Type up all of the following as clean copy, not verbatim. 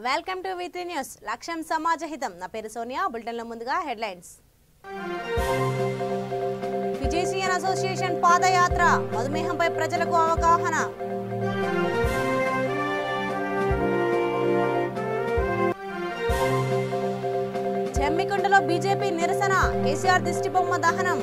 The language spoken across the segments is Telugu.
Welcome to V3 news. లక్ష్యం సమాజహితం. నా పేరు సోనియా. బులెటిన్లో ముందుగా హెడ్లైన్స్. ఫిజిషియన్ అసోసియేషన్ పాదయాత్ర, మధుమేహంపై ప్రజలకు అవగాహన. జమ్మికుంటలో బీజేపీ నిరసన, కేసీఆర్ దిష్టిబొమ్మ దహనం.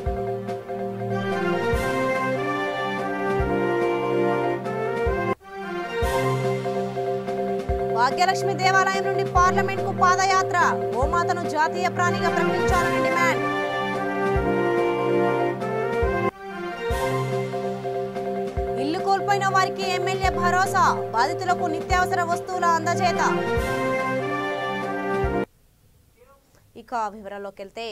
భాగ్యలక్ష్మి దేవాలయం నుండి పార్లమెంట్ కు పాదయాత్ర, గోమాతను జాతీయ ప్రాణిగా ప్రకటించాలని డిమాండ్. ఇల్లు కోల్పోయిన వారికి ఎమ్మెల్యే భరోసా, బాధితులకు నిత్యావసర వస్తువుల అందజేత. ఇక వివరాల్లోకి వెళ్తే,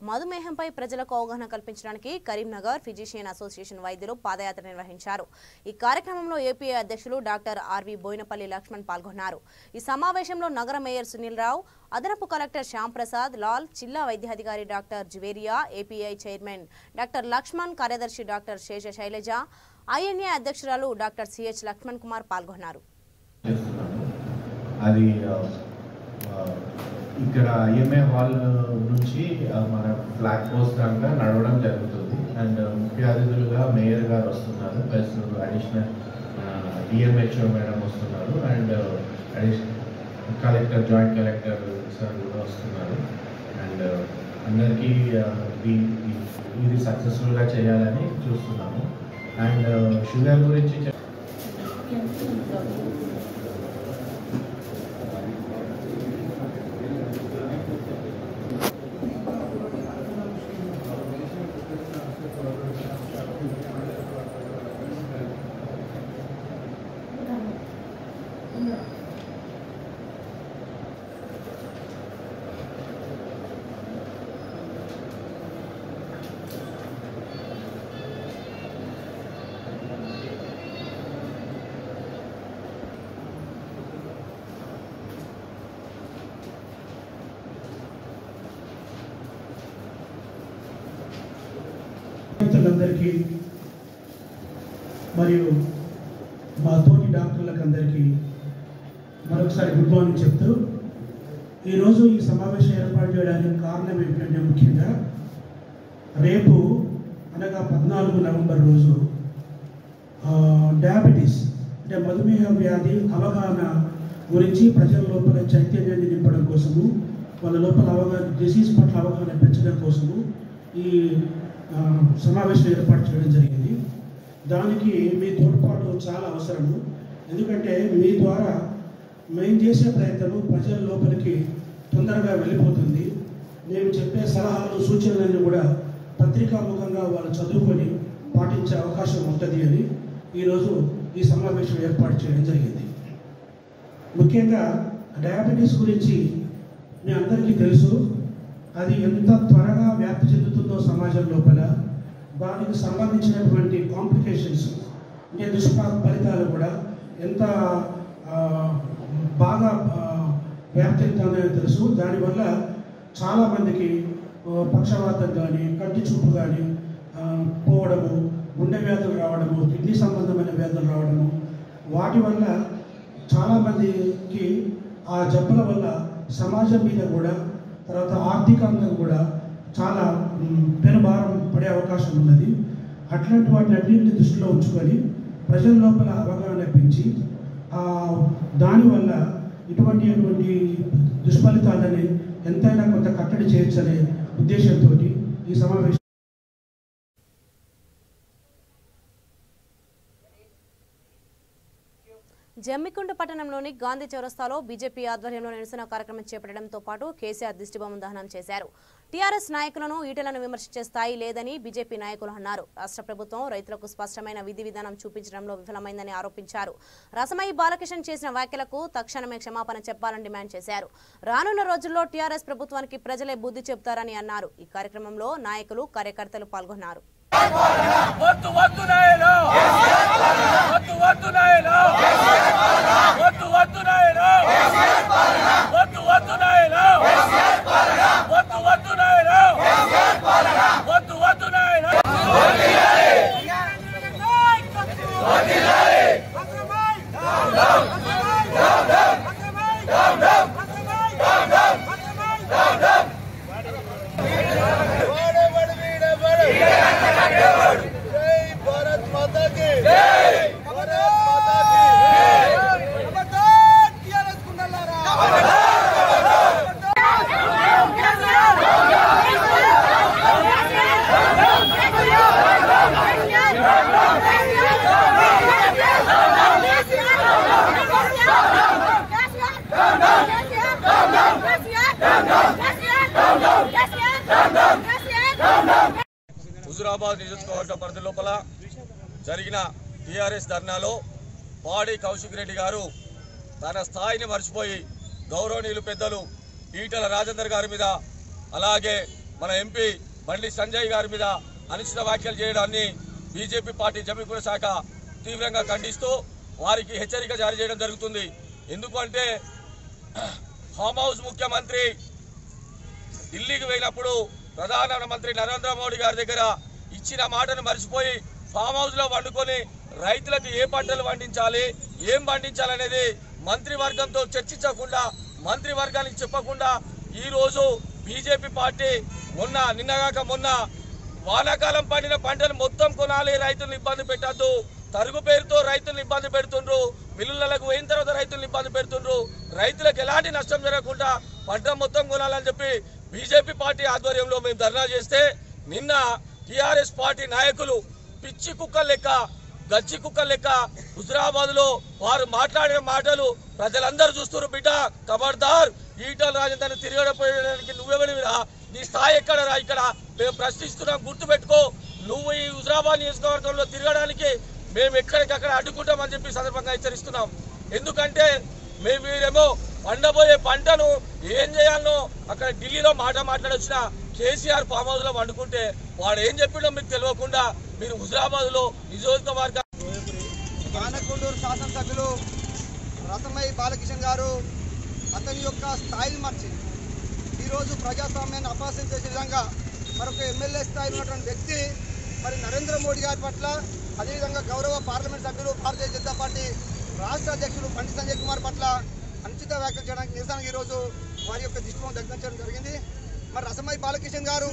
మధుమేహంపై ప్రజలకు అవగాహన కల్పించడానికి కరీంనగర్ ఫిజిషియన్ అసోసియేషన్ వైద్యులు పాదయాత్ర నిర్వహించారు. ఈ కార్యక్రమంలో ఏపీఐ అధ్యక్షులు డాక్టర్ ఆర్వి బోయినపల్లి లక్ష్మణ్ పాల్గొన్నారు. ఈ సమావేశంలో నగర మేయర్ సునీల్ రావు, అదనపు కలెక్టర్ శ్యామ్ ప్రసాద్ లాల్, జిల్లా వైద్యాధికారి doctor Juveria, API chairman doctor Lakshman, కార్యదర్శి డాక్టర్ శేష శైలజ, ఐఎన్ఏ అధ్యక్షురాలు డాక్టర్ సిహెచ్ లక్ష్మణ్ కుమార్ పాల్గొన్నారు. ఇక్కడ ఐఎంఏ హాల్ నుంచి మన ఫ్లాగ్ పోస్ట్ దాకా నడవడం జరుగుతుంది. అండ్ ముఖ్య అతిథులుగా మేయర్ గారు వస్తున్నారు, ప్లస్ అడిషనల్ డిఎంహెచ్ఓ మేడం వస్తున్నారు, and collector, joint collector sir కూడా వస్తున్నారు. అండ్ అందరికీ ఇది సక్సెస్ఫుల్గా చేయాలని చూస్తున్నాము. అండ్ షుగర్ గురించి అందరికీ మరియు మా తోటి డాక్టర్లకు అందరికీ మరొకసారి గుడ్ మార్నింగ్ చెప్తూ, ఈరోజు ఈ సమావేశం ఏర్పాటు చేయడానికి కారణం ఏమిటంటే, ముఖ్యంగా రేపు అనగా 14 నవంబర్ రోజు డయాబెటీస్ అంటే మధుమేహ వ్యాధి అవగాహన గురించి ప్రజల లోపల చైతన్యాన్ని నింపడం కోసము, వాళ్ళ లోపల అవగాహన, డిసీజ్ పట్ల అవగాహన పెంచడం కోసము ఈ సమావేశం ఏర్పాటు చేయడం జరిగింది. దానికి మీ తోడ్పాటు చాలా అవసరము. ఎందుకంటే మీ ద్వారా మేము చేసే ప్రయత్నము ప్రజల లోపలికి తొందరగా వెళ్ళిపోతుంది. మేము చెప్పే సలహాలు, సూచనలన్నీ కూడా పత్రికాముఖంగా వాళ్ళు చదువుకొని పాటించే అవకాశం ఉంటుంది అని ఈరోజు ఈ సమావేశం ఏర్పాటు చేయడం జరిగింది. ముఖ్యంగా డయాబెటీస్ గురించి మీ అందరికీ తెలుసు. అది ఎంత త్వరగా వ్యాప్తి చెందుతుందో సమాజం లోపల, దానికి సంబంధించినటువంటి కాంప్లికేషన్స్ అంటే దుష్ఫలితాలు కూడా ఎంత బాగా వ్యాప్తి చెందుతుందో తెలుసు. దానివల్ల చాలామందికి పక్షవాతం కానీ, కంటి చూపు కానీ పోవడము, గుండె వ్యాధులు రావడము, కిడ్నీ సంబంధమైన వ్యాధులు రావడము, వాటి వల్ల చాలామందికి ఆ జబ్బుల వల్ల సమాజం మీద కూడా, తర్వాత ఆర్థికంగా కూడా చాలా పెనుభారం పడే అవకాశం ఉన్నది. అట్లాంటి వాటిని అన్నింటినీ దృష్టిలో ఉంచుకొని ప్రజల లోపల అవగాహన పెంచి దానివల్ల ఇటువంటి దుష్ఫలితాలని ఎంతైనా కొంత కట్టడి చేయొచ్చనే ఉద్దేశంతో ఈ సమావేశం. జమ్మికుంట పట్టణంలోని గాంధీ చౌరస్తాలో బీజేపీ ఆధ్వర్యంలో నిరసన కార్యక్రమం చేపట్టడంతో పాటు కేసీఆర్ దిష్టిబొమ్మ దహనం చేశారు. టీఆర్ఎస్ నాయకులను, ఈటలను విమర్శించే స్థాయి లేదని బీజేపీ నాయకులు అన్నారు. రాష్ట్ర ప్రభుత్వం రైతులకు స్పష్టమైన విధి విధానం చూపించడంలో విఫలమైందని ఆరోపించారు. రసమయి బాలకిషన్ చేసిన వ్యాఖ్యలకు తక్షణమే క్షమాపణ చెప్పాలని డిమాండ్ చేశారు. రానున్న రోజుల్లో టీఆర్ఎస్ ప్రభుత్వానికి ప్రజలే బుద్ధి చెబుతారని అన్నారు. ఈ కార్యక్రమంలో నాయకులు, కార్యకర్తలు పాల్గొన్నారు. Down, down. హుజరాబాద్ నియోజకవర్గ పరిధి లోపల జరిగిన టీఆర్ఎస్ ధర్నాలో పాడి కౌశిక్ రెడ్డి గారు తన స్థాయిని మర్చిపోయి గౌరవనీయులు పెద్దలు ఈటల రాజేందర్ గారి మీద అలాగే మన ఎంపీ బండి సంజయ్ గారి మీద అనుచిత వ్యాఖ్యలు చేయడాన్ని బీజేపీ పార్టీ జమీకుల శాఖ తీవ్రంగా ఖండిస్తూ వారికి హెచ్చరిక జారీ చేయడం జరుగుతుంది. ఎందుకంటే ఫామ్ హౌస్ ముఖ్యమంత్రి ఢిల్లీకి వెళ్ళినప్పుడు ప్రధానమంత్రి నరేంద్ర మోడీ గారి దగ్గర ఇచ్చిన మాటను మర్చిపోయి ఫామ్ హౌస్లో వండుకొని రైతులకు ఏ పంటలు పండించాలి, ఏం పండించాలనేది మంత్రివర్గంతో చర్చించకుండా, మంత్రివర్గానికి చెప్పకుండా ఈరోజు బీజేపీ పార్టీ నిన్నగాక మొన్న వానాకాలం పండిన పంటను మొత్తం కొనాలి, రైతులను ఇబ్బంది పెట్టద్దు, తరుగు పేరుతో రైతులను ఇబ్బంది పెడుతుండ్రు, మిల్లులకు పోయిన తర్వాత రైతులను ఇబ్బంది పెడుతుండ్రు, రైతులకు ఎలాంటి నష్టం జరగకుండా పంట మొత్తం కొనాలని చెప్పి బీజేపీ పార్టీ ఆధ్వర్యంలో మేము ధర్నా చేస్తే నిన్న టీఆర్ఎస్ పార్టీ నాయకులు పిచ్చి కుక్కల లెక్క, గచ్చి కుక్కల లెక్క హుజరాబాద్ లో వారు మాట్లాడిన మాటలు ప్రజలందరూ చూస్తున్నారు. బిడ్డ ఖబర్దార్, ఈటల రాజేందర్ తిరగడపోయడానికి నువ్వెవడివిరా, నీ స్థాయి ఎక్కడరా, ఇక్కడ మేము ప్రశ్నిస్తున్నాం, గుర్తుపెట్టుకో. నువ్వు ఈ హుజరాబాద్ నియోజకవర్గంలో తిరగడానికి మేము ఎక్కడికక్కడ అడ్డుకుంటామని చెప్పి సందర్భంగా హెచ్చరిస్తున్నాం. ఎందుకంటే మీరేమో పండబోయే పంటను ఏం చేయాలనో అక్కడ ఢిల్లీలో మాట్లాడొచ్చిన కేసీఆర్ ఫామ్ హౌస్ లో వండుకుంటే వాడు ఏం చెప్పిండో మీకు తెలియకుండా మీరు హుజరాబాద్ లో నియోజకవర్గ గానకొండూరు శాసనసభ్యులు రసమయ్య బాలకిషన్ గారు అతని యొక్క స్థాయిని మార్చి ఈరోజు ప్రజాస్వామ్యాన్ని అపహాస్యం చేసే విధంగా మరొక ఎమ్మెల్యే స్థాయిలో ఉన్నటువంటి వ్యక్తి మరి నరేంద్ర మోడీ గారి పట్ల, అదేవిధంగా గౌరవ పార్లమెంట్ సభ్యులు భారతీయ జనతా పార్టీ రాష్ట్ర అధ్యక్షులు బండి సంజయ్ కుమార్ పట్ల అనుచిత వ్యాఖ్యలు చేయడానికి నిరసనగా ఈరోజు వారి యొక్క దిష్టిబొమ్మ దగ్గించడం జరిగింది. మరి రసమయ్య బాలకిషన్ గారు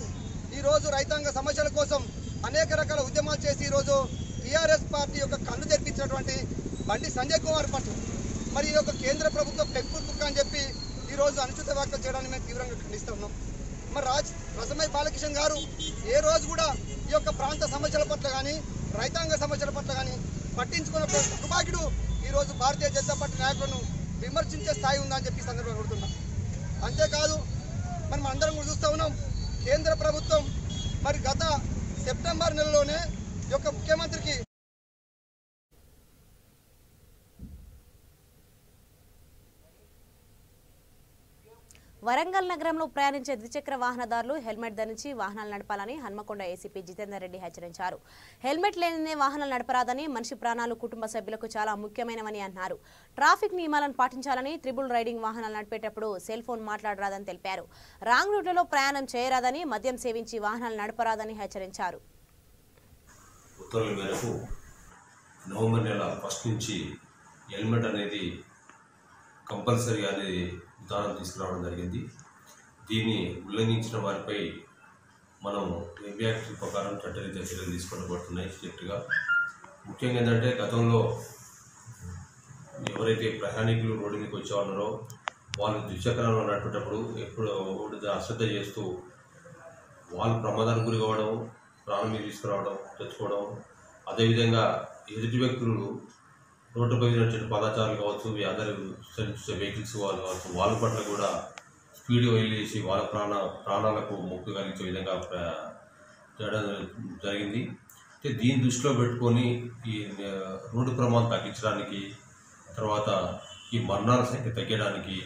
ఈరోజు రైతాంగ సమస్యల కోసం అనేక రకాల ఉద్యమాలు చేసి ఈరోజు టీఆర్ఎస్ పార్టీ యొక్క కన్ను తెప్పించినటువంటి బండి సంజయ్ కుమార్ పట్ల మరి ఈ యొక్క కేంద్ర ప్రభుత్వం పెంపు కుక్క అని చెప్పి ఈరోజు అనుచిత వ్యాఖ్యలు చేయడానికి మేము తీవ్రంగా ఖండిస్తున్నాం. మరి రసమయ్య బాలకిషన్ గారు ఏ రోజు కూడా ఈ యొక్క ప్రాంత సమస్యల పట్ల కానీ రైతాంగ సమస్యల పట్ల కానీ పట్టించుకున్న దుర్భాగ్యుడు ఈరోజు భారతీయ జనతా పార్టీ నాయకులను విమర్శించే స్థాయి ఉందని చెప్పి సందర్భంగా కోరుతున్నాం. అంతేకాదు మనం అందరం కూడా చూస్తూ ఉన్నాం, కేంద్ర ప్రభుత్వం మరి గత సెప్టెంబర్ నెలలోనే ఈ యొక్క ముఖ్యమంత్రికి వరంగల్ నగరంలో ప్రయాణించే ద్విచక్ర వాహనదారులు హెల్మెట్ ధరించి వాహనాలు నడపాలని హన్మకొండ ఏసీపీ జితేందర్ రెడ్డి హెచ్చరించారు. హెల్మెట్ లేనిదే వాహనాలు నడపరాదని, మనిషి ప్రాణాలు కుటుంబ సభ్యులకు చాలా ముఖ్యమైనవని అన్నారు. ట్రాఫిక్ నియమాలను పాటించాలని, త్రిబుల్ రైడింగ్ వాహనాలు నడిపేటప్పుడు సెల్ ఫోన్ మాట్లాడరాదని తెలిపారు. రాంగ్ రూట్లలో ప్రయాణం చేయరాదని, మద్యం సేవించి వాహనాలు నడపరాదని హెచ్చరించారు. ఉత్తర్వుల మేరకు నవంబర్ నెల 1 నుంచి హెల్మెట్ అనేది కంపల్సరీ అనేది విధానం తీసుకురావడం జరిగింది. దీన్ని ఉల్లంఘించిన వారిపై మనం ఎంబీ యాక్ట్ ప్రకారం చట్టరీత్యా చర్యలు తీసుకోబడుతున్నాయి స్ట్రిక్ట్గా. ముఖ్యంగా ఏంటంటే గతంలో ఎవరైతే ప్రయాణికులు రోడ్డు మీదకి వచ్చేవాళ్ళరో వాళ్ళు ద్విచక్రంలో నడిపేటప్పుడు ఎప్పుడు అశ్రద్ధ చేస్తూ వాళ్ళు ప్రమాదానికి గురి కావడం, ప్రాణం మీద తీసుకురావడం, తెచ్చుకోవడం, అదేవిధంగా ఎదుటి వ్యక్తులు రోడ్డుపై నడిచే పాదచారులు కావచ్చు, అందరూ వెహికల్స్ వాళ్ళు కావచ్చు, వాళ్ళ పట్ల కూడా స్పీడ్గా వెళ్ళేసి వాళ్ళ ప్రాణాలకు ముప్పు కలిగించే విధంగా చేయడం జరిగింది. అయితే దీన్ని దృష్టిలో పెట్టుకొని ఈ రోడ్డు ప్రమాదం తగ్గించడానికి, తర్వాత ఈ మరణాల సంఖ్య తగ్గడానికి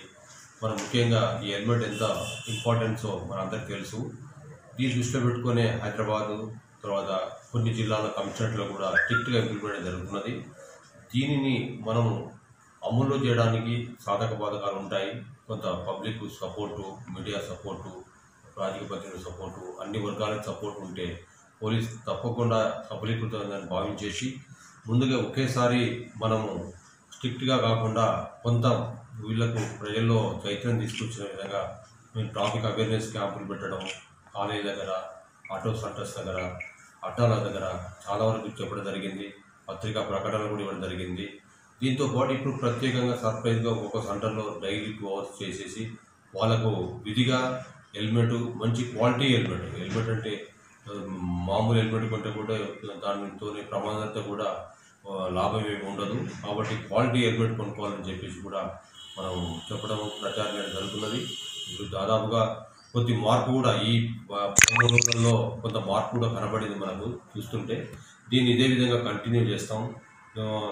మనం ముఖ్యంగా ఈ హెల్మెట్ ఎంత ఇంపార్టెన్సో మనందరికీ తెలుసు. దీన్ని దృష్టిలో పెట్టుకునే హైదరాబాదు, తర్వాత కొన్ని జిల్లాల కమిషనరేట్లో కూడా స్ట్రిక్ట్గా ఇంప్లిమెంట్ జరుగుతున్నది. దీనిని మనము అమలు చేయడానికి సాధక బాధకాలు ఉంటాయి. కొంత పబ్లిక్ సపోర్టు, మీడియా సపోర్టు, రాజకీయ పత్రికల సపోర్టు, అన్ని వర్గాలకు సపోర్ట్ ఉంటే పోలీస్ తప్పకుండా సఫలీకృతమని భావించేసి ముందుగా ఒకేసారి మనము స్ట్రిక్ట్గా కాకుండా కొంత వీళ్లకు ప్రజల్లో చైతన్యం తీసుకొచ్చిన విధంగా మేము ట్రాఫిక్ అవేర్నెస్ క్యాంపులు పెట్టడం, కాలేజీ దగ్గర, ఆటో సెంటర్స్ దగ్గర, అడ్డాల దగ్గర చాలా వరకు చెప్పడం జరిగింది. పత్రికా ప్రకటనలు కూడా ఇవ్వడం జరిగింది. దీంతో పాటు ఇప్పుడు ప్రత్యేకంగా సర్ప్రైజ్గా ఒక్కొక్క సెంటర్లో డైలీ 2 అవర్స్ చేసేసి వాళ్ళకు విధిగా హెల్మెట్, మంచి క్వాలిటీ హెల్మెట్ అంటే మామూలు హెల్మెట్ కంటే కూడా దానితో ప్రమాదంతో కూడా లాభం ఏమి ఉండదు. కాబట్టి క్వాలిటీ హెల్మెట్ కొనుక్కోవాలని చెప్పేసి కూడా మనం చెప్పడం, ప్రచారం జరుగుతున్నది. ఇప్పుడు దాదాపుగా కొద్ది మార్పు కూడా ఈ రోజుల్లో కొంత మార్పు కూడా కనబడింది మనకు చూస్తుంటే. దీన్ని ఇదే విధంగా కంటిన్యూ చేస్తాం.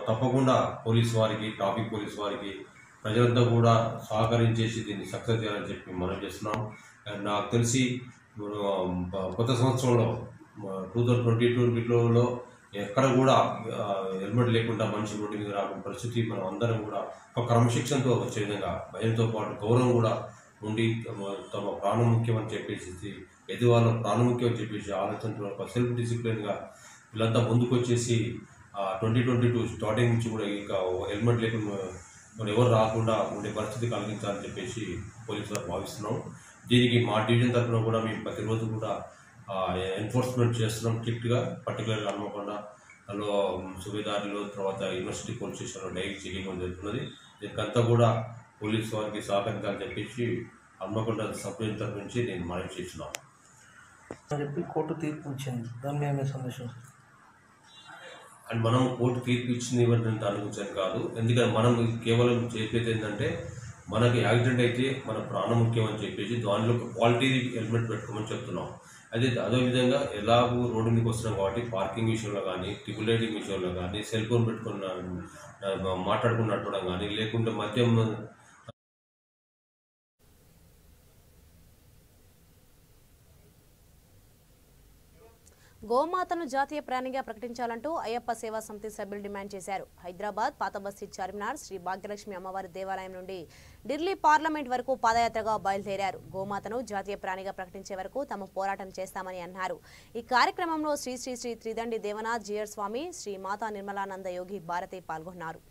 తప్పకుండా పోలీసు వారికి, ట్రాఫిక్ పోలీసు వారికి, ప్రజలంతా కూడా సహకరించేసి దీన్ని సక్సెస్ చేయాలని చెప్పి మనం చేస్తున్నాం. అండ్ నాకు తెలిసి కొత్త సంవత్సరంలో 2022లో ఎక్కడ కూడా హెల్మెట్ లేకుండా మనిషి రోడ్డు మీద రాకుండా పరిస్థితి మనం అందరం కూడా ఒక క్రమశిక్షణతో వచ్చే విధంగా, భయంతో పాటు గౌరవం కూడా ఉండి తమ ప్రాణం ముఖ్యమని చెప్పేసి, ఎదువాళ్ళ ప్రాణం ముఖ్యం అని చెప్పేసి ఆలోచనతో ఒక సెల్ఫ్ డిసిప్లిన్గా వీళ్ళంతా ముందుకు వచ్చేసి 2022 స్టార్టింగ్ నుంచి కూడా ఇంకా హెల్మెట్ లేకుండా ఎవరు రాకుండా ఉండే పరిస్థితి కలిగించాలని చెప్పేసి పోలీసు వారు భావిస్తున్నాం. దీనికి మా డివిజన్ తరఫున కూడా మేము ప్రతిరోజు కూడా ఎన్ఫోర్స్మెంట్ చేస్తున్నాం స్ట్రిక్ట్గా. పర్టికులర్గా హన్మకొండలో సుబేదారిలో, తర్వాత యూనివర్సిటీ పోలీస్ స్టేషన్లో డైలీ చెకింగ్ జరుగుతున్నది. దీనికంతా కూడా పోలీసు వారికి సహకరించాలని చెప్పేసి హన్మకొండ సబ్ డివిజన్ తరఫు నుంచి నేను మనవి చేస్తున్నాను. చెప్పి కోర్టు తీర్పు ఇచ్చింది, దాని మీద సందేశం. అండ్ మనం కోర్టు తీర్పు ఇచ్చింది దాని గురించి కాదు. ఎందుకంటే మనం కేవలం చెప్పేది ఏంటంటే, మనకి యాక్సిడెంట్ అయితే మన ప్రాణం ముఖ్యం అని చెప్పేసి దానిలో క్వాలిటీ హెల్మెట్ పెట్టుకోమని చెప్తున్నాం. అదేవిధంగా ఎలాగూ రోడ్డు మీదకి వస్తున్నాం కాబట్టి పార్కింగ్ విషయంలో కానీ, ట్రిపుల్ రైడింగ్ విషయంలో కానీ, సెల్ ఫోన్ పెట్టుకున్న మాట్లాడుకుని నడపడం కానీ, లేకుంటే మద్యం గోమాతను జాతీయ ప్రాణిగా ప్రకటించాలంటూ అయ్యప్ప సేవా సమితి సభ్యులు డిమాండ్ చేశారు. హైదరాబాద్ పాతబస్తీ చార్మినార్ శ్రీ భాగ్యలక్ష్మి అమ్మవారి దేవాలయం నుండి ఢిల్లీ పార్లమెంట్ వరకు పాదయాత్రగా బయలుదేరారు. గోమాతను జాతీయ ప్రాణిగా ప్రకటించే వరకు తాము పోరాటం చేస్తామని అన్నారు. ఈ కార్యక్రమంలో శ్రీ శ్రీ శ్రీ త్రిదండి దేవనాథ్ జియర్ స్వామి, శ్రీ మాతా నిర్మలానంద యోగి భారతి పాల్గొన్నారు.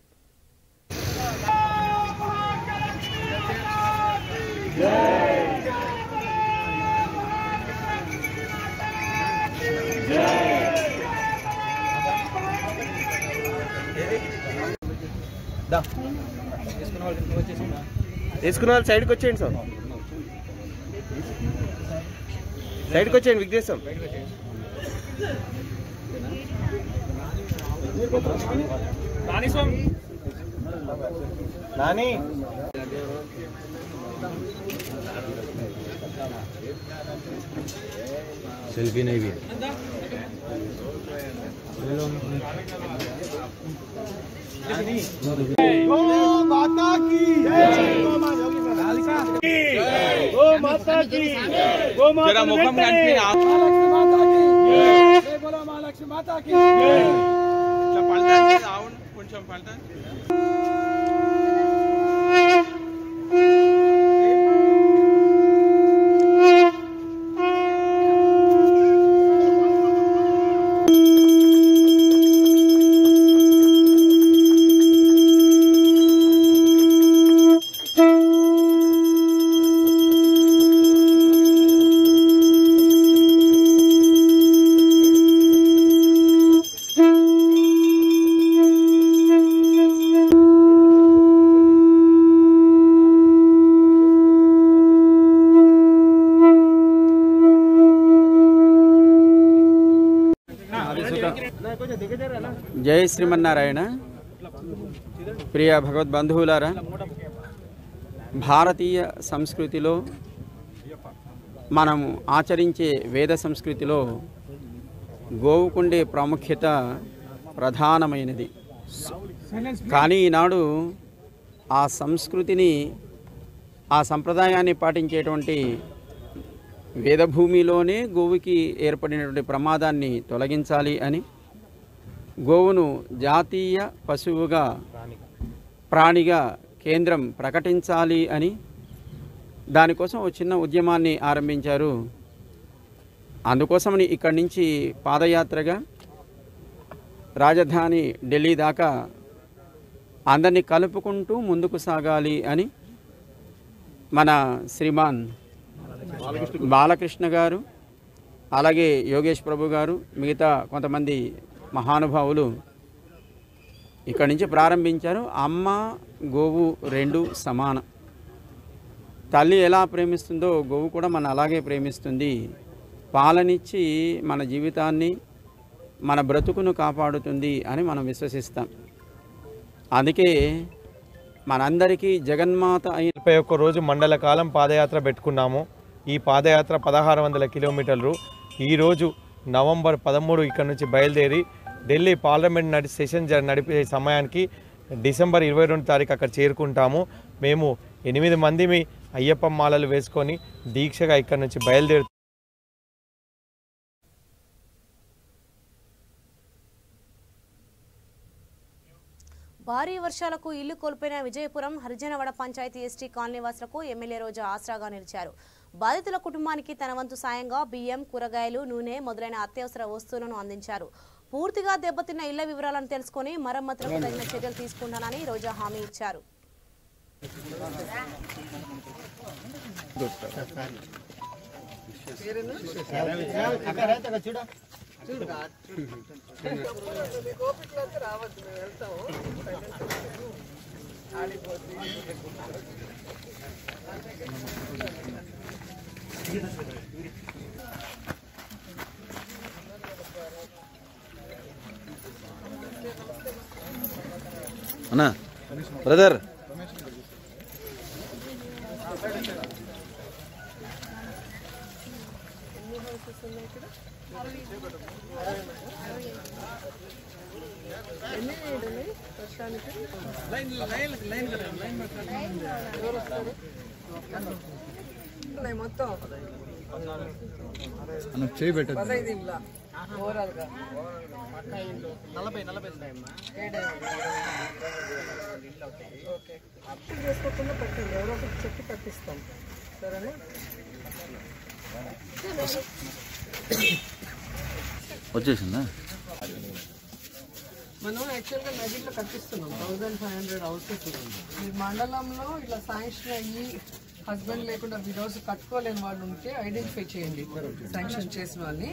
తీసుకున్న వాళ్ళు సైడ్కి వచ్చేయండి సార్, సైడ్కి వచ్చేయండి విఘ్నేశం. నాని सेल्फी नहीं भी गो माता की गो माता की गो माता मुखम बोलो महालक्ष्मी माता की జై శ్రీమన్నారాయణ. ప్రియ భగవద్బంధువులారా, భారతీయ సంస్కృతిలో మనము ఆచరించే వేద సంస్కృతిలో గోవుకుండే ప్రాముఖ్యత ప్రధానమైనది. కానీ ఈనాడు ఆ సంస్కృతిని, ఆ సంప్రదాయాన్ని పాటించేటువంటి వేదభూమిలోనే గోవుకి ఏర్పడినటువంటి ప్రమాదాన్ని తొలగించాలి అని, గోవును జాతీయ పశువుగా, ప్రాణిగా కేంద్రం ప్రకటించాలి అని దానికోసం ఒక చిన్న ఉద్యమాన్ని ఆరంభించారు. అందుకోసమని ఇక్కడి నుంచి పాదయాత్రగా రాజధాని ఢిల్లీ దాకా అందరినీ కలుపుకుంటూ ముందుకు సాగాలి అని మన శ్రీమాన్ బాలకృష్ణ గారు, అలాగే యోగేష్ ప్రభు గారు, మిగతా కొంతమంది మహానుభావులు ఇక్కడి నుంచి ప్రారంభించారు. అమ్మ గోవు రెండు సమానం. తల్లి ఎలా ప్రేమిస్తుందో గోవు కూడా మన అలాగే ప్రేమిస్తుంది. పాలనిచ్చి మన జీవితాన్ని, మన బ్రతుకును కాపాడుతుంది అని మనం విశ్వసిస్తాం. అందుకే మనందరికీ జగన్మాత అయిన 31 రోజు మండల కాలం పాదయాత్ర పెట్టుకున్నాము. ఈ పాదయాత్ర 1600 కిలోమీటర్లు. ఈరోజు నవంబర్ 13 ఇక్కడ నుంచి బయలుదేరి ఢిల్లీ పార్లమెంట్ సెషన్ నడిపే సమయానికి డిసెంబర్ 22 తారీఖు అక్కడ చేరుకుంటాము. మేము 8 మందిమి అయ్యప్ప మాలలు వేసుకొని దీక్షగా ఇక్కడ నుంచి బయలుదేరు. భారీ వర్షాలకు ఇల్లు కోల్పోయిన విజయపురం హరిజనవాడ పంచాయతీ ఎస్టీ కాలనీ వాసులకు ఎమ్మెల్యే రోజా ఆసరాగా నిలిచారు. బాధితుల కుటుంబానికి తన వంతు సాయంగా బియ్యం, కూరగాయలు, నూనె మొదలైన అత్యవసర వస్తువులను అందించారు. పూర్తిగా దెబ్బతిన్న ఇళ్ల వివరాలను తెలుసుకుని మరమ్మతులకు తగిన చర్యలు తీసుకుంటానని రోజా హామీ ఇచ్చారు. అన్నా బ్రదర్ మొత్తం చేయి పెట్టదు చేసుకోకుండా పెట్టండి, ఎవరో ఒకటి చెప్పి కట్టిస్తాం. సరేనా? వచ్చేసిందా? మనం యాక్చువల్గా నదిలో కట్టిస్తున్నాం 1500 హౌసెస్. ఈ మండలంలో ఇలా శాంక్షన్ అయ్యి హస్బెండ్ లేకుండా విడోస్ కట్టుకోలేని వాళ్ళు ఉంటే ఐడెంటిఫై చేయండి, శాంక్షన్ చేసిన వాళ్ళని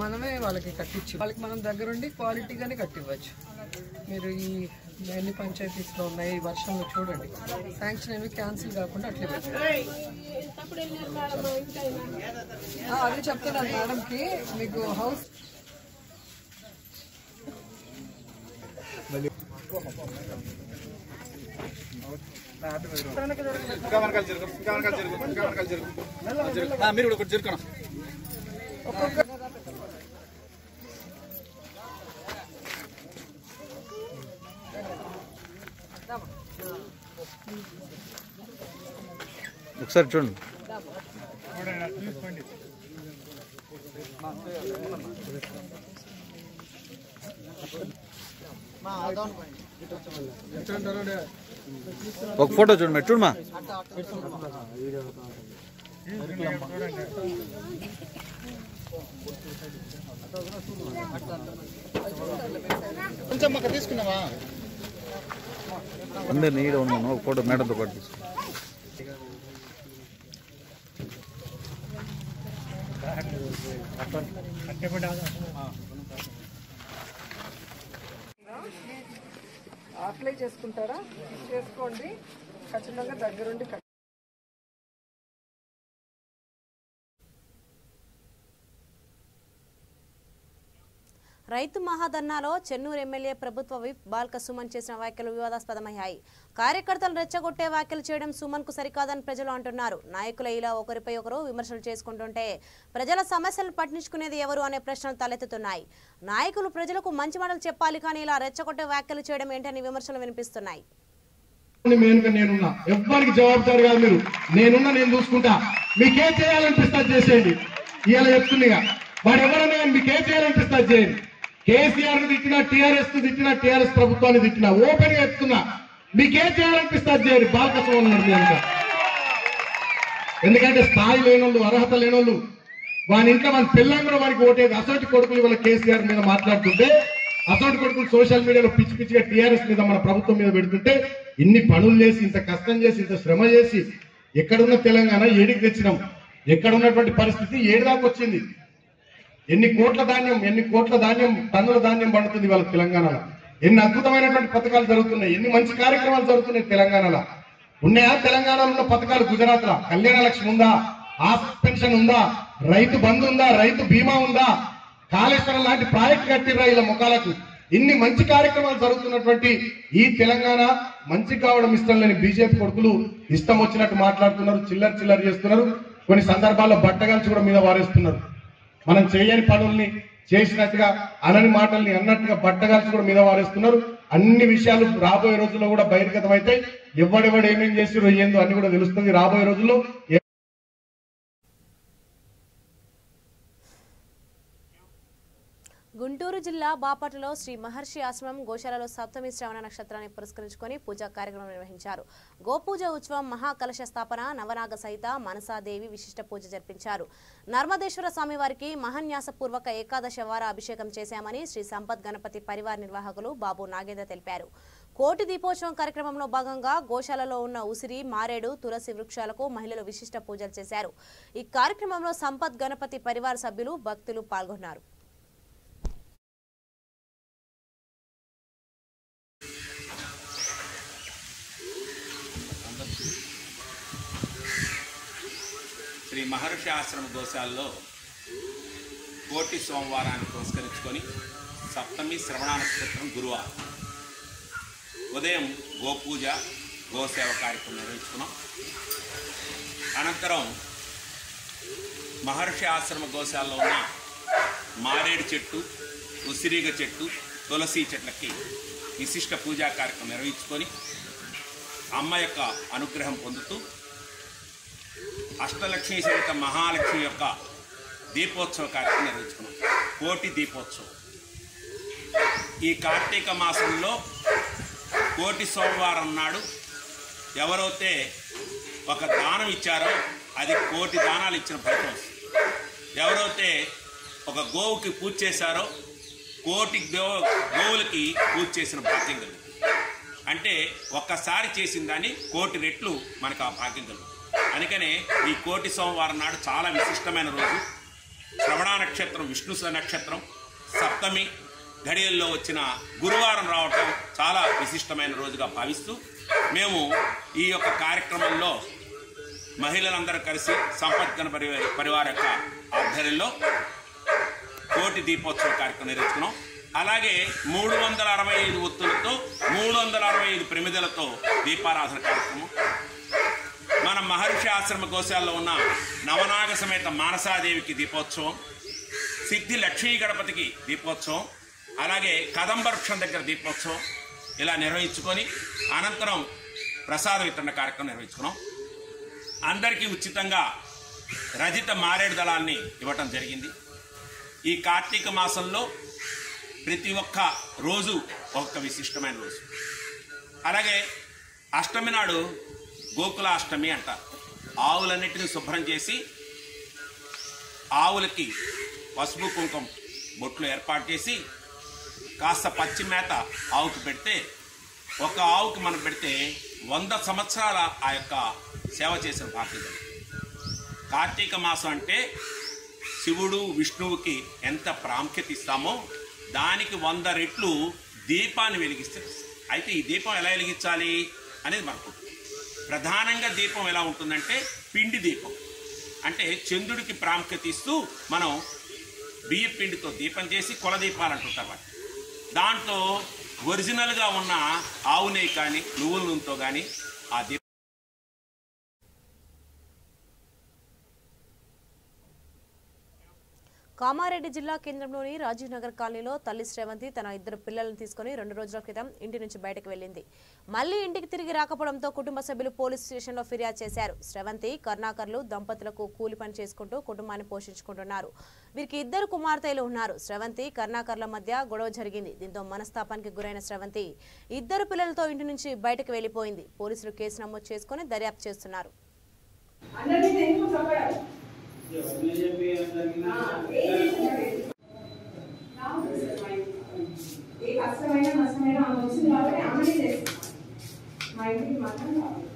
మనమే వాళ్ళకి కట్టించి వాళ్ళకి మనం దగ్గరుండి క్వాలిటీగానే కట్టివ్వచ్చు. మీరు ఈ ఎన్ని పంచాయతీస్లో ఉన్నాయి వర్షంలో చూడండి, శాంక్షన్ ఏమి క్యాన్సిల్ కాకుండా అట్లే అదే చెప్తున్నాను మేడంకి. మీకు హౌస్ మీరు కూడా జరుగు. ఒకసారి చూడండి. ఒక ఫోటో చూడండి, చూడమా. కొంచెం మాకు తీసుకున్నావా? అందరు నీడ ఉన్నాను, ఒక ఫోటో మేడంతో పాటు తీసుకున్నా. అప్లై చేసుకుంటారా? చేసుకోండి, ఖచ్చితంగా దగ్గరుండి. రైతు మహాధర్నాలో చెన్నూరు ఎమ్మెల్యే ప్రభుత్వ విప్ బాల్క సుమన్ చేసిన వ్యాఖ్యలు వివాదాస్పదమయ్యాయి. కార్యకర్తలు రెచ్చగొట్టే వ్యాఖ్యలు చేయడం సుమన్ కు సరికాదని ప్రజలు అంటున్నారు. నాయకుల ఇలా ఒకరిపై ఒకరు విమర్శలు చేసుకుంటుంటే ప్రజల సమస్యలను పట్టించుకునేది ఎవరు అనే ప్రశ్నలు తలెత్తుతున్నాయి. నాయకులు ప్రజలకు మంచి మాటలు చెప్పాలి, కానీ ఇలా రెచ్చగొట్టే వ్యాఖ్యలు చేయడం ఏంటని విమర్శలు వినిపిస్తున్నాయి. నేనున్నా, ఎవ్వరికి జవాబుదారు కాదు మీరు. నేనున్నా, నేను చూసుకుంటా. మీకేం చేయాలనిపిస్తా చేసేయండి. ఇలా చెప్తుందిగా వాడు ఎవరైనా మీకేం చేయాలనిపిస్తా చేయండి. కేసీఆర్ తిట్టినా, టీఆర్ఎస్ తిట్టినా, టీఆర్ఎస్ ప్రభుత్వాన్ని తిట్టినా ఓపెన్ గా చెప్తున్నా, మీకేం చేయాలనిపిస్తా చేయండి. బాలకృష్ణ ఉన్నాడు మీ అంతా. ఎందుకంటే స్థాయి లేనోళ్ళు, అర్హత లేనోళ్ళు, వాని ఇంట్లో మన పిల్లలు కూడా వానికి ఓటేది. అసోటి కొడుకులు వాళ్ళ కేసీఆర్ మీద మాట్లాడుతుంటే, అసోటి కొడుకులు సోషల్ మీడియాలో పిచ్చి పిచ్చిగా టీఆర్ఎస్ మీద, మన ప్రభుత్వం మీద పెడుతుంటే, ఇన్ని పనులు చేసి, ఇంత కష్టం చేసి, ఇంత శ్రమ చేసి ఎక్కడున్న తెలంగాణ ఏడికి తెచ్చినాం. ఎక్కడున్నటువంటి పరిస్థితి ఏడు దాకా వచ్చింది. ఎన్ని కోట్ల ధాన్యం టన్నుల ధాన్యం పండుతుంది వాళ్ళ తెలంగాణలో. ఎన్ని అద్భుతమైనటువంటి పథకాలు జరుగుతున్నాయి, ఎన్ని మంచి కార్యక్రమాలు జరుగుతున్నాయి తెలంగాణలో. ఉన్నాయా తెలంగాణలో ఉన్న పథకాలు? గుజరాత్ లో కళ్యాణ లక్ష్మి ఉందా? ఆస్తి పెన్షన్ ఉందా? రైతు బంధు ఉందా? రైతు బీమా ఉందా? కాళేశ్వరం లాంటి ప్రాజెక్టు కట్టిర్రా ఇలా ముఖాలకు. ఇన్ని మంచి కార్యక్రమాలు జరుగుతున్నటువంటి ఈ తెలంగాణ మంచి కావడం ఇష్టం లేని బీజేపీ కొడుకులు ఇష్టం వచ్చినట్టు మాట్లాడుతున్నారు, చిల్లర చేస్తున్నారు. కొన్ని సందర్భాల్లో బట్టగాల్చి కూడా మీద వారేస్తున్నారు. మనం చేయని పనుల్ని చేసినట్టుగా అనని మాటల్ని అన్నట్టుగా బట్టగాల్చి కూడా మీద వారేస్తున్నారు. అన్ని విషయాలు రాబోయే రోజుల్లో కూడా బహిర్గతం అయితే ఎవడెవడు ఏమేం చేసిరో ఏందో అన్ని కూడా తెలుస్తుంది రాబోయే రోజుల్లో. గుంటూరు జిల్లా బాపట్లలో శ్రీ మహర్షి ఆశ్రమం గోశాలలో సప్తమి శ్రవణ నక్షత్రాన్ని పురస్కరించుకొని పూజా కార్యక్రమం నిర్వహించారు. గోపూజ ఉత్సవం, మహాకలశ స్థాపన, నవనాగ సహిత మనసాదేవి విశిష్ట పూజ జరిపించారు. నర్మదేశ్వర స్వామి వారికి మహాన్యాసపూర్వక ఏకాదశ వార అభిషేకం చేశామని శ్రీ సంపత్ గణపతి పరివార్ నిర్వాహకులు బాబు నాగేంద్ర తెలిపారు. కోటి దీపోత్సవం కార్యక్రమంలో భాగంగా గోశాలలో ఉన్న ఉసిరి, మారేడు, తులసి వృక్షాలకు మహిళలు విశిష్ట పూజలు చేశారు. ఈ కార్యక్రమంలో సంపత్ గణపతి పరివార్ సభ్యులు, భక్తులు పాల్గొన్నారు. శ్రీ మహర్షి ఆశ్రమ గోశాలలో కోటి సోమవారాన్ని పురస్కరించుకొని సప్తమి శ్రవణ నక్షత్రం గురువారం ఉదయం గోపూజ, గోసేవ కార్యక్రమం నిర్వహించుకున్నాం. అనంతరం మహర్షి ఆశ్రమ గోశాలలో ఉన్న మారేడు చెట్టు, ఉసిరిగ చెట్టు, తులసి చెట్లకి విశిష్ట పూజా కార్యక్రమం నిర్వహించుకొని అమ్మ యొక్క అనుగ్రహం పొందుతూ అష్టలక్ష్మి సహిత మహాలక్ష్మి యొక్క దీపోత్సవ కార్యక్రమం నిర్వహించుకున్నాం. కోటి దీపోత్సవం ఈ కార్తీక మాసంలో కోటి సోమవారం నాడు ఎవరైతే ఒక దానం ఇచ్చారో అది కోటి దానాలు ఇచ్చిన ఫలితం. ఎవరైతే ఒక గోవుకి పూజ చేశారో కోటి గోవులకి పూజ చేసిన భాగ్యం కలుగుతుంది. అంటే ఒక్కసారి చేసిన దాన్ని కోటి రెట్లు మనకు ఆ భాగ్యం కలుగుతుంది. అందుకనే ఈ కోటి సోమవారం నాడు చాలా విశిష్టమైన రోజు. శ్రవణ నక్షత్రం విష్ణు నక్షత్రం, సప్తమి ఘడియల్లో వచ్చిన గురువారం రావటం చాలా విశిష్టమైన రోజుగా భావిస్తూ మేము ఈ యొక్క కార్యక్రమంలో మహిళలందరూ కలిసి సంపత్ గణపతి పరివార యొక్క ఆధ్వర్యంలో కోటి దీపోత్సవ కార్యక్రమం నిర్వహించుకున్నాం. అలాగే 365 ఒత్తులతో 365 ప్రమిదలతో దీపారాధన కార్యక్రమం. మన మహర్షి ఆశ్రమ గోశాలలో ఉన్న నవనాగ సమేత మానసాదేవికి దీపోత్సవం, సిద్ధి లక్ష్మీ గణపతికి దీపోత్సవం, అలాగే కదంబ వృక్షం దగ్గర దీపోత్సవం ఇలా నిర్వహించుకొని అనంతరం ప్రసాద వితరణ కార్యక్రమం నిర్వహించుకున్నాం. అందరికీ ఉచితంగా రజిత మారేడు దళాన్ని ఇవ్వటం జరిగింది. ఈ కార్తీక మాసంలో ప్రతి ఒక్క రోజు ఒక్క విశిష్టమైన రోజు. అలాగే అష్టమి నాడు గోకులాష్టమి అంటారు. ఆవులన్నిటిని శుభ్రం చేసి ఆవులకి పసుపు కుంకుమ బొట్లు ఏర్పాటు చేసి కాస్త పచ్చి మేత ఆవుకి పెడితే, ఒక ఆవుకి మనం పెడితే 100 సంవత్సరాల ఆ యొక్క సేవ చేసిన భాగ్యం. కార్తీక మాసం అంటే శివుడు విష్ణువుకి ఎంత ప్రాముఖ్యత ఇస్తామో దానికి 100 రెట్లు దీపాన్ని వెలిగిస్తే. అయితే ఈ దీపం ఎలా వెలిగించాలి అనేది మనకు ప్రధానంగా దీపం ఎలా ఉంటుందంటే పిండి దీపం. అంటే చంద్రుడికి ప్రాముఖ్యత ఇస్తూ మనం బియ్య పిండితో దీపం చేసి కుల దీపాలు అంటుంటారు. దాంట్లో ఒరిజినల్గా ఉన్న ఆవు నెయ్యి కానీ నువ్వుల నూనెతో కానీ ఆ దీపం. కామారెడ్డి జిల్లా కేంద్రంలోని రాజీవ్ నగర్ కాలనీలో తల్లి శ్రవంతి తన 2 పిల్లలను తీసుకుని 2 రోజుల క్రితం ఇంటి నుంచి బయటకు వెళ్లింది. మళ్లీ ఇంటికి తిరిగి రాకపోవడంతో కుటుంబ సభ్యులు పోలీస్ స్టేషన్లో ఫిర్యాదు చేశారు. శ్రవంతి, కరుణాకర్లు దంపతులకు కూలి పని చేసుకుంటూ కుటుంబాన్ని పోషించుకుంటున్నారు. వీరికి 2 కుమార్తెలు ఉన్నారు. శ్రవంతి, కరుణాకర్ల మధ్య గొడవ జరిగింది. దీంతో మనస్తాపానికి గురైన శ్రవంతి 2 పిల్లలతో ఇంటి నుంచి బయటకు వెళ్లిపోయింది. పోలీసులు కేసు నమోదు చేసుకుని దర్యాప్తు చేస్తున్నారు. ఏ కష్టమైన నష్టమైన ఆమె వచ్చింది కాబట్టి ఆమెనే చేస్తాం. మా ఇంటికి మాత్రం కావాలి.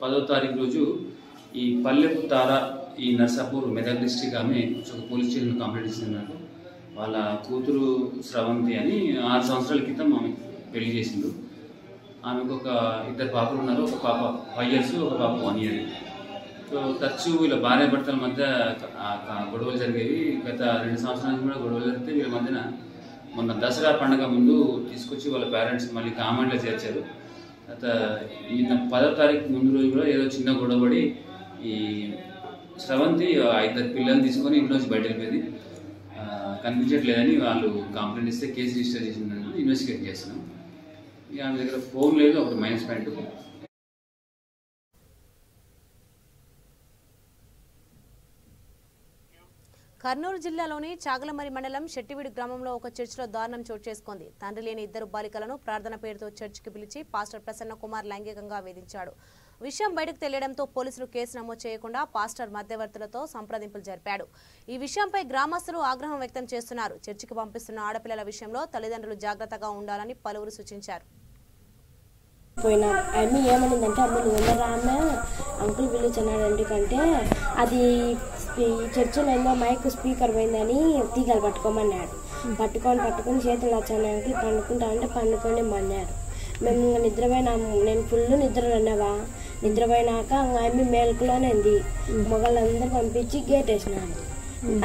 పదో తారీఖు రోజు ఈ పల్లెపు తార ఈ నర్సాపూర్ మెదక్ డిస్టిక్ ఆమె ఒక పోలీస్ స్టేషన్ కంప్లైంట్ ఇచ్చింది నాకు. వాళ్ళ కూతురు స్రవంతి అని 6 సంవత్సరాల క్రితం ఆమె పెళ్లి చేసిండు. ఆమెకు ఒక 2 పాపలు ఉన్నారు. ఒక పాప 5 years, ఒక పాప 1 year. సో తరచూ వీళ్ళ భార్య భర్తల మధ్య గొడవలు జరిగేవి. గత 2 సంవత్సరాల నుంచి కూడా గొడవలు జరిగితే వీళ్ళ మధ్యన మొన్న దసరా పండుగ ముందు తీసుకొచ్చి వాళ్ళ పేరెంట్స్ మళ్ళీ కామెంట్లో చేర్చారు. గత 10వ తారీఖు ముందు రోజు కూడా ఏదో చిన్న గొడవపడి ఈ స్రవంతి 2 పిల్లల్ని తీసుకొని ఇంట్లో నుంచి బయటకు వెళ్ళిపోయింది. కనిపించట్లేదని వాళ్ళు కంప్లైంట్ ఇస్తే కేసు రిజిస్టర్ చేసిందని ఇన్వెస్టిగేట్ చేస్తున్నాం. ఇక ఆమె దగ్గర ఫోన్ లేదు, ఒకటి -. కర్నూలు జిల్లాలోని చాగలమరి మండలం శెట్టివీడు గ్రామంలో ఒక చర్చిలో దారుణం చోటు చేసుకుంది. తండ్రి లేని 2 బాలికలను ప్రార్థన పేరుతో చర్చికి పిలిచి పాస్టర్ ప్రసన్న కుమార్ లైంగికంగా వేధించాడు. విషయం బయటకు తెలియడంతో పోలీసులు కేసు నమోదు చేయకుండా పాస్టర్ మధ్యవర్తులతో సంప్రదింపులు జరిపాడు. ఈ విషయంపై గ్రామస్తులు ఆగ్రహం వ్యక్తం చేస్తున్నారు. చర్చికి పంపిస్తున్న ఆడపిల్లల విషయంలో తల్లిదండ్రులు జాగ్రత్తగా ఉండాలని పలువురు సూచించారు. పోయినా అమ్మి ఏమనిందంటే, అమ్మ నువ్వు ఉన్నారా అంకుల్ పిలుచున్నాడు కంటే అది చర్చిలో ఏమో మైక్ స్పీకర్ పోయిందని తీగలు పట్టుకోమన్నాడు. పట్టుకొని చేతులు వచ్చాను అంకుల్ పండుకుంటా అంటే పండుకొని అన్నాడు. మేము ఇంకా నిద్రపోయినాము. నేను ఫుల్ నిద్రలో ఉన్నావా. నిద్రపోయినాక అమ్మి మేలుకులోనే ఉంది. మొగళ్ళందరూ పంపించి గేట్ వేసినాడు.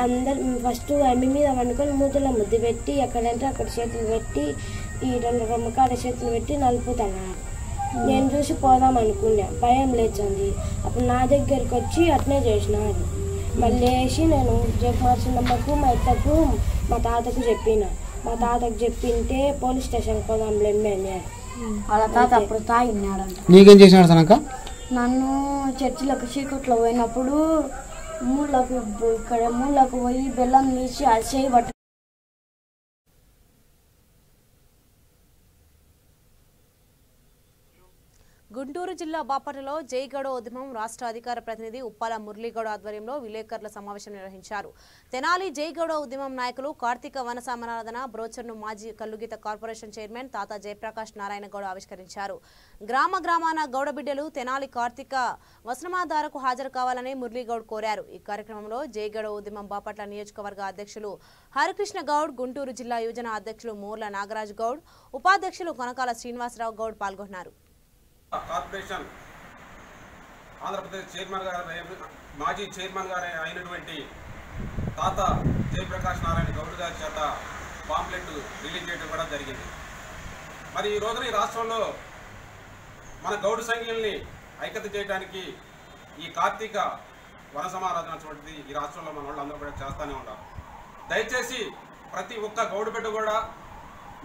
అందరు ఫస్ట్ అమ్మి మీద వండుకొని మూతలో ముద్దు పెట్టి ఎక్కడంటే అక్కడ చేతులు పెట్టి ఈ 2 రొమ్మకాడ చేతులు పెట్టి నలుపుతున్నారు. నేను చూసి పోదాం అనుకున్నా, భయం లేచింది. అప్పుడు నా దగ్గరికి వచ్చి అట్నే చేసినాడు. మళ్ళీ వేసి నేను జగమార్చినమ్మకు మా ఇత్తకు మా తాతకు చెప్పిన. మా తాతకు చెప్పింటే పోలీస్ స్టేషన్కి పోదాం లెమ్మే అన్నాడు. వాళ్ళ తాత అప్పుడు తాగినాడంట. నీకేం చేసినాడు తనక? నన్ను చర్చిలోకి చీకట్లో పోయినప్పుడు మూలకు పోయి బెల్లం తీసి అది చేయబట్టు. గుంటూరు జిల్లా బాపట్లలో జై గౌడ ఉద్యమం రాష్ట్ర అధికార ప్రతినిధి ఉప్పాల మురళీగౌడ ఆధ్వర్యంలో విలేకరుల సమావేశం నిర్వహించారు. తెనాలి జై గౌడ ఉద్యమం నాయకులు కార్తీక వనసామనారాధన బ్రోచర్ను మాజీ కల్లుగీత కార్పొరేషన్ చైర్మన్ తాత జయప్రకాష్ నారాయణ గౌడ ఆవిష్కరించారు. గ్రామాన గౌడ బిడ్డలు తెనాలి కార్తీక వసనమాధారకు హాజరు కావాలని మురళీగౌడ్ కోరారు. ఈ కార్యక్రమంలో జై గౌడ ఉద్యమం బాపట్ల నియోజకవర్గ అధ్యక్షులు హరికృష్ణ గౌడ్, గుంటూరు జిల్లా యువజన అధ్యక్షులు మూర్ల నాగరాజ్ గౌడ్, ఉపాధ్యక్షులు కొనకాల శ్రీనివాసరావు గౌడ్ పాల్గొన్నారు. కార్పొరేషన్ ఆంధ్రప్రదేశ్ చైర్మన్ గారు మాజీ చైర్మన్ గారు అయినటువంటి తాత జయప్రకాష్ నారాయణ గౌడ్ గారి చేత పాంప్లెట్ రిలీజ్ చేయడం కూడా జరిగింది. మరి ఈ రోజున ఈ రాష్ట్రంలో మన గౌడు సంఘీయుల్ని ఐక్యత చేయడానికి ఈ కార్తీక వన సమారాధన అటువంటిది ఈ రాష్ట్రంలో మన వాళ్ళు అందరూ కూడా చేస్తూనే ఉంటారు. దయచేసి ప్రతి ఒక్క గౌడు బిడ్డ కూడా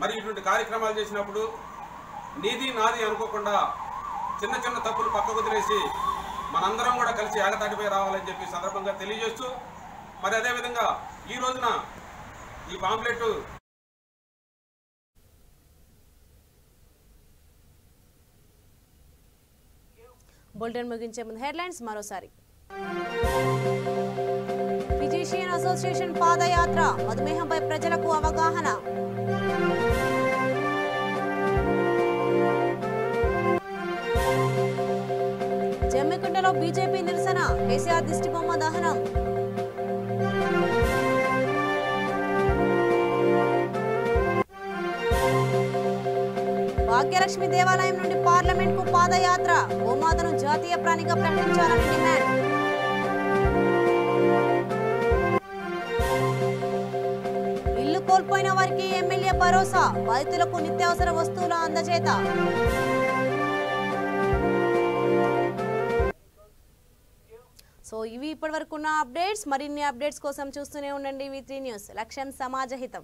మరి ఇటువంటి కార్యక్రమాలు చేసినప్పుడు నీది నాది అనుకోకుండా చిన్న చిన్న తప్పులు పక్కకు వదిలేసి మనందరం కూడా కలిసి ఏకతాటిపై రావాలని చెప్పి సందర్భంగా తెలియజేస్తూ, మరి అదేవిధంగా ఈ రోజున ఈ పాంప్లెట్ బులెటిన్ ముగించే ముందు హెడ్లైన్స్ మరోసారి. ఫిజిషియన్ అసోసియేషన్ పాదయాత్ర, మధుమేహంపై ప్రజలకు అవగాహన. జమ్మికుంటలో బీజేపీ నిరసన, కేసీఆర్ దిష్టిబొమ్మ దహనం. భాగ్యలక్ష్మి దేవాలయం నుండి పార్లమెంట్ కు పాదయాత్ర, గోమాతను జాతీయ ప్రాణిగా ప్రకటించాలని డిమాండ్. ఇల్లు కోల్పోయిన వారికి ఎమ్మెల్యే భరోసా, బాధితులకు నిత్యావసర వస్తువుల అందజేత. సో ఇవి ఇప్పటివరకు ఉన్న అప్డేట్స్. మరిన్ని అప్డేట్స్ కోసం చూస్తూనే ఉండండి V3 న్యూస్. లక్ష్యం సమాజహితం.